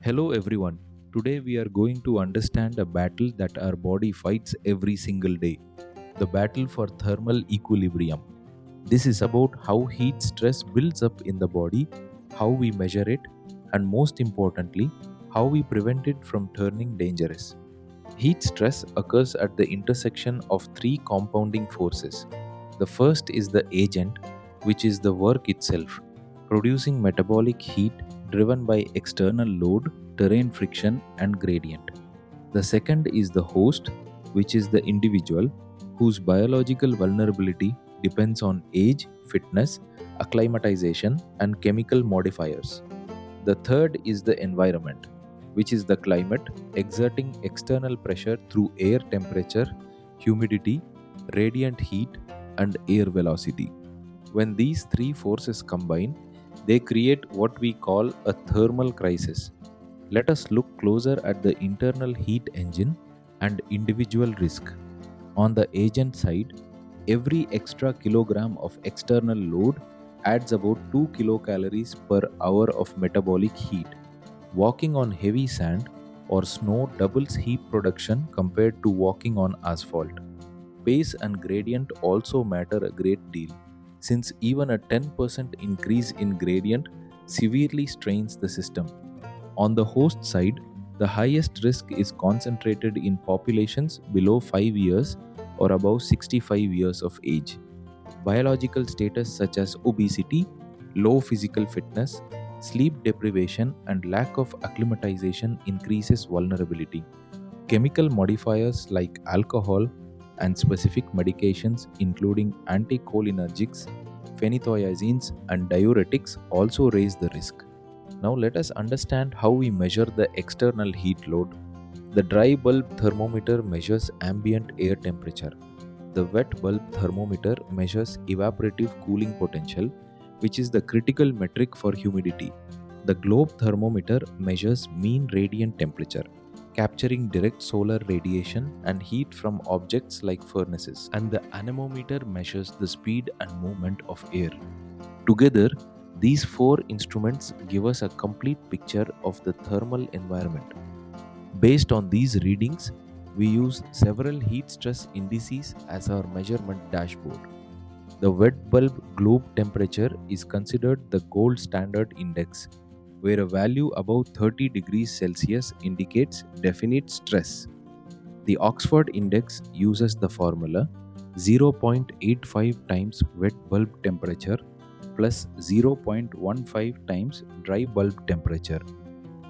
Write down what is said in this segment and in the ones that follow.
Hello everyone. Today we are going to understand a battle that our body fights every single day. The battle for thermal equilibrium. This is about how heat stress builds up in the body, how we measure it, and most importantly, how we prevent it from turning dangerous. Heat stress occurs at the intersection of three compounding forces. The first is the agent, which is the work itself, producing metabolic heat driven by external load, terrain friction, and gradient. The second is the host, which is the individual, whose biological vulnerability depends on age, fitness, acclimatization, and chemical modifiers. The third is the environment, which is the climate, exerting external pressure through air temperature, humidity, radiant heat, and air velocity. When these three forces combine, they create what we call a thermal crisis. Let us look closer at the internal heat engine and individual risk. On the agent side, every extra kilogram of external load adds about 2 kilocalories per hour of metabolic heat. Walking on heavy sand or snow doubles heat production compared to walking on asphalt. Pace and gradient also matter a great deal, since even a 10% increase in gradient severely strains the system. On the host side, the highest risk is concentrated in populations below 5 years or above 65 years of age. Biological status such as obesity, low physical fitness, sleep deprivation, and lack of acclimatization increases vulnerability. Chemical modifiers like alcohol and specific medications including anticholinergics, phenothiazines, and diuretics also raise the risk. Now let us understand how we measure the external heat load. The dry bulb thermometer measures ambient air temperature. The wet bulb thermometer measures evaporative cooling potential, which is the critical metric for humidity. The globe thermometer measures mean radiant temperature, capturing direct solar radiation and heat from objects like furnaces. And the anemometer measures the speed and movement of air. Together, these four instruments give us a complete picture of the thermal environment. Based on these readings, we use several heat stress indices as our measurement dashboard. The wet bulb globe temperature is considered the gold standard index, where a value above 30 degrees Celsius indicates definite stress. The Oxford index uses the formula 0.85 times wet bulb temperature plus 0.15 times dry bulb temperature.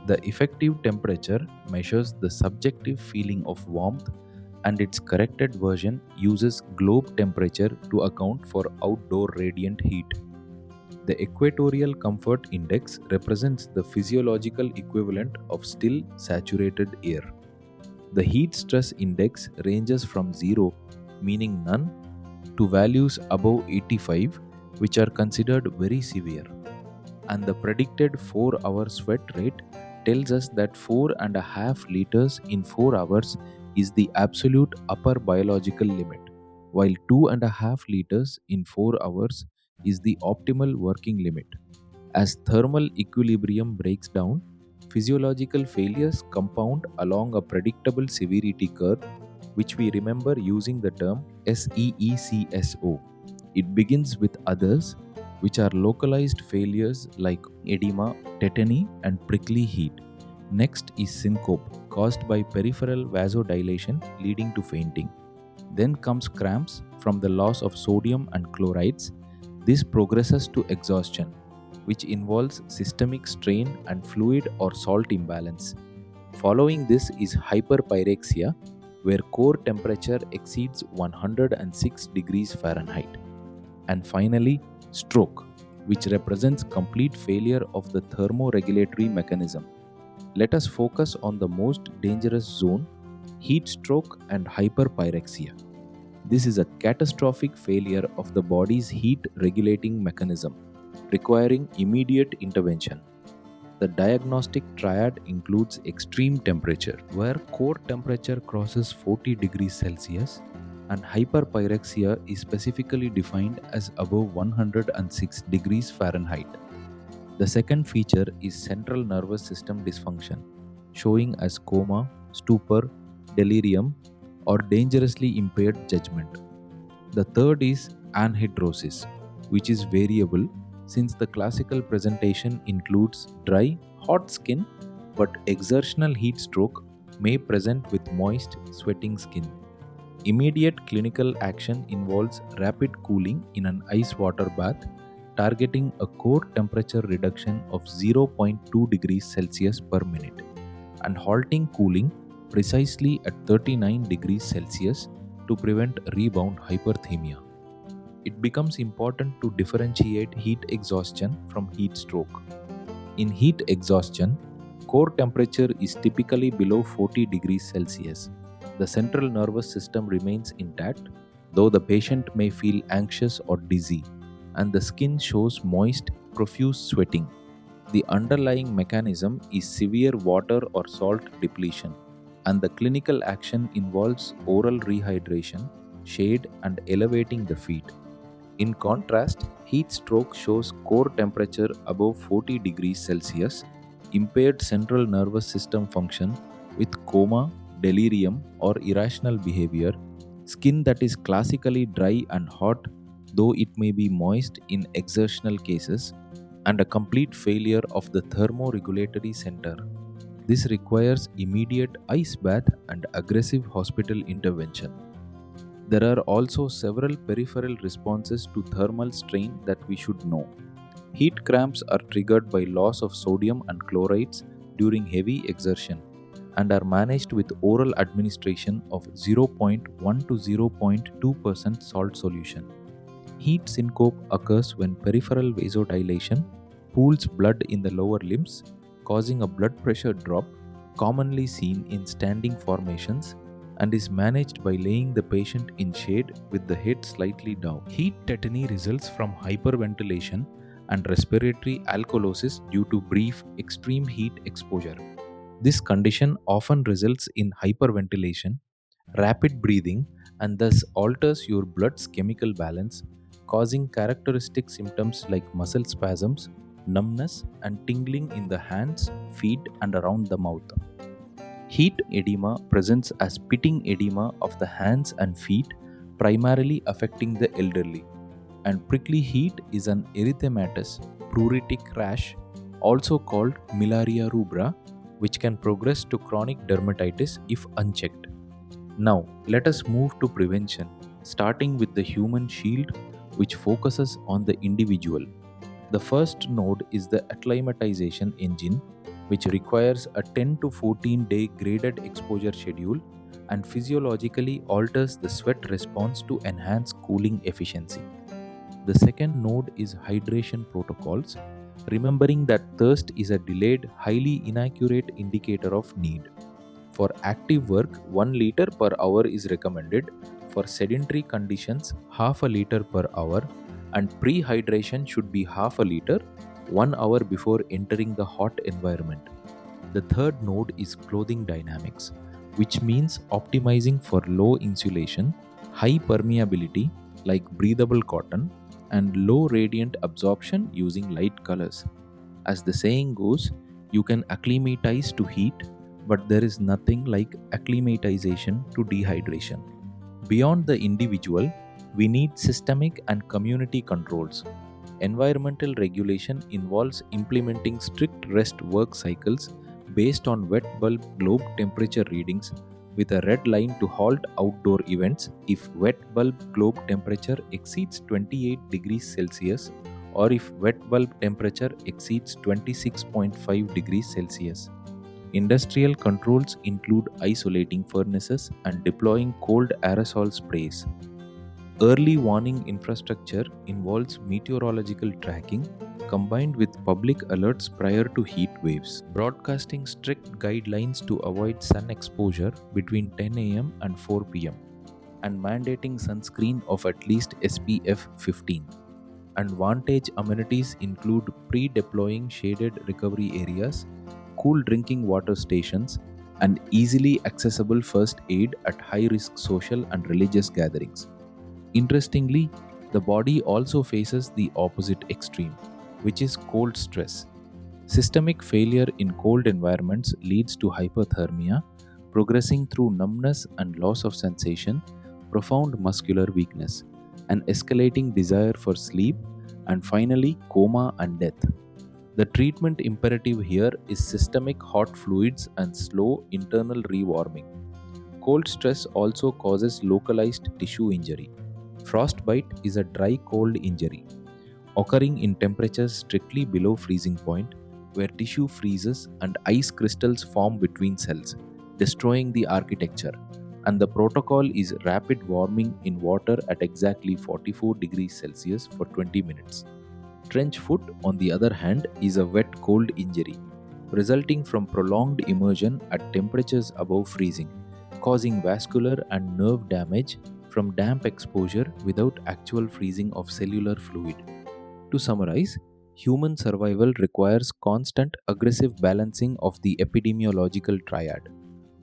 The effective temperature measures the subjective feeling of warmth, and its corrected version uses globe temperature to account for outdoor radiant heat. The Equatorial Comfort Index represents the physiological equivalent of still saturated air. The Heat Stress Index ranges from 0, meaning none, to values above 85, which are considered very severe. And the predicted 4-hour sweat rate tells us that 4.5 liters in 4 hours is the absolute upper biological limit, while 2.5 liters in 4 hours is the optimal working limit. As thermal equilibrium breaks down, physiological failures compound along a predictable severity curve, which we remember using the term SEECSO. It begins with others, which are localized failures like edema, tetany, and prickly heat. Next is syncope, caused by peripheral vasodilation leading to fainting. Then comes cramps from the loss of sodium and chlorides. This progresses to exhaustion, which involves systemic strain and fluid or salt imbalance. Following this is hyperpyrexia, where core temperature exceeds 106 degrees Fahrenheit. And finally, stroke, which represents complete failure of the thermoregulatory mechanism. Let us focus on the most dangerous zone, heat stroke and hyperpyrexia. This is a catastrophic failure of the body's heat regulating mechanism, requiring immediate intervention. The diagnostic triad includes extreme temperature, where core temperature crosses 40 degrees Celsius, and hyperpyrexia is specifically defined as above 106 degrees Fahrenheit. The second feature is central nervous system dysfunction, showing as coma, stupor, delirium, or dangerously impaired judgment. The third is anhidrosis, which is variable since the classical presentation includes dry, hot skin, but exertional heat stroke may present with moist, sweating skin. Immediate clinical action involves rapid cooling in an ice water bath, targeting a core temperature reduction of zero point 0.2 degrees Celsius per minute, and halting cooling precisely at 39 degrees Celsius to prevent rebound hyperthermia. It becomes important to differentiate heat exhaustion from heat stroke. In heat exhaustion, core temperature is typically below 40 degrees Celsius. The central nervous system remains intact, though the patient may feel anxious or dizzy, and the skin shows moist, profuse sweating. The underlying mechanism is severe water or salt depletion, and the clinical action involves oral rehydration, shade, and elevating the feet. In contrast, heat stroke shows core temperature above 40 degrees Celsius, impaired central nervous system function with coma, delirium, or irrational behavior, skin that is classically dry and hot, though it may be moist in exertional cases, and a complete failure of the thermoregulatory center. This requires immediate ice bath and aggressive hospital intervention. There are also several peripheral responses to thermal strain that we should know. Heat cramps are triggered by loss of sodium and chlorides during heavy exertion and are managed with oral administration of 0.1 to 0.2% salt solution. Heat syncope occurs when peripheral vasodilation pools blood in the lower limbs, causing a blood pressure drop commonly seen in standing formations, and is managed by laying the patient in shade with the head slightly down. Heat tetany results from hyperventilation and respiratory alkalosis due to brief extreme heat exposure. This condition often results in hyperventilation, rapid breathing, and thus alters your blood's chemical balance, causing characteristic symptoms like muscle spasms, numbness, and tingling in the hands, feet, and around the mouth. Heat edema presents as pitting edema of the hands and feet, primarily affecting the elderly. And prickly heat is an erythematous, pruritic rash, also called miliaria rubra, which can progress to chronic dermatitis if unchecked. Now, let us move to prevention, starting with the human shield, which focuses on the individual. The first node is the acclimatization engine, which requires a 10 to 14 day graded exposure schedule and physiologically alters the sweat response to enhance cooling efficiency. The second node is hydration protocols, remembering that thirst is a delayed, highly inaccurate indicator of need. For active work, 1 liter per hour is recommended. For sedentary conditions, half a liter per hour, and pre-hydration should be half a liter 1 hour before entering the hot environment. The third node is clothing dynamics, which means optimizing for low insulation, high permeability like breathable cotton, and low radiant absorption using light colors. As the saying goes, you can acclimatize to heat, but there is nothing like acclimatization to dehydration. Beyond the individual, we need systemic and community controls. Environmental regulation involves implementing strict rest work cycles based on wet bulb globe temperature readings, with a red line to halt outdoor events if wet bulb globe temperature exceeds 28 degrees Celsius or if wet bulb temperature exceeds 26.5 degrees Celsius. Industrial controls include isolating furnaces and deploying cold aerosol sprays. Early warning infrastructure involves meteorological tracking combined with public alerts prior to heat waves, broadcasting strict guidelines to avoid sun exposure between 10 am and 4 pm, and mandating sunscreen of at least SPF 15. And Vantage amenities include pre-deploying shaded recovery areas, cool drinking water stations, and easily accessible first aid at high-risk social and religious gatherings. Interestingly, the body also faces the opposite extreme. which is cold stress. Systemic failure in cold environments leads to hypothermia, progressing through numbness and loss of sensation, profound muscular weakness, an escalating desire for sleep, and finally coma and death. The treatment imperative here is systemic hot fluids and slow internal rewarming. Cold stress also causes localized tissue injury. Frostbite is a dry cold injury occurring in temperatures strictly below freezing point, where tissue freezes and ice crystals form between cells, destroying the architecture. And the protocol is rapid warming in water at exactly 44 degrees Celsius for 20 minutes. Trench foot, on the other hand, is a wet cold injury, resulting from prolonged immersion at temperatures above freezing, causing vascular and nerve damage from damp exposure without actual freezing of cellular fluid. To summarize, human survival requires constant aggressive balancing of the epidemiological triad.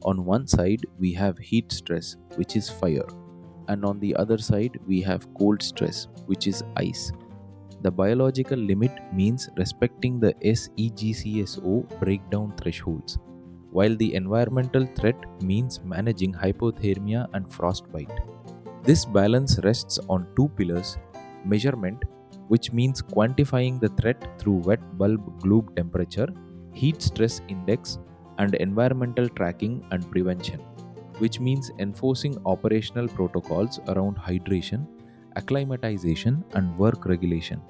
On one side, we have heat stress, which is fire, and on the other side, we have cold stress, which is ice. The biological limit means respecting the SEGCSO breakdown thresholds, while the environmental threat means managing hypothermia and frostbite. This balance rests on two pillars: measurement, which means quantifying the threat through wet bulb globe temperature, heat stress index, and environmental tracking and prevention, which means enforcing operational protocols around hydration, acclimatization, and work regulation.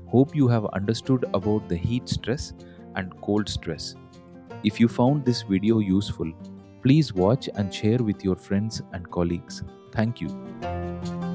Hope you have understood about the heat stress and cold stress. If you found this video useful, please watch and share with your friends and colleagues. Thank you.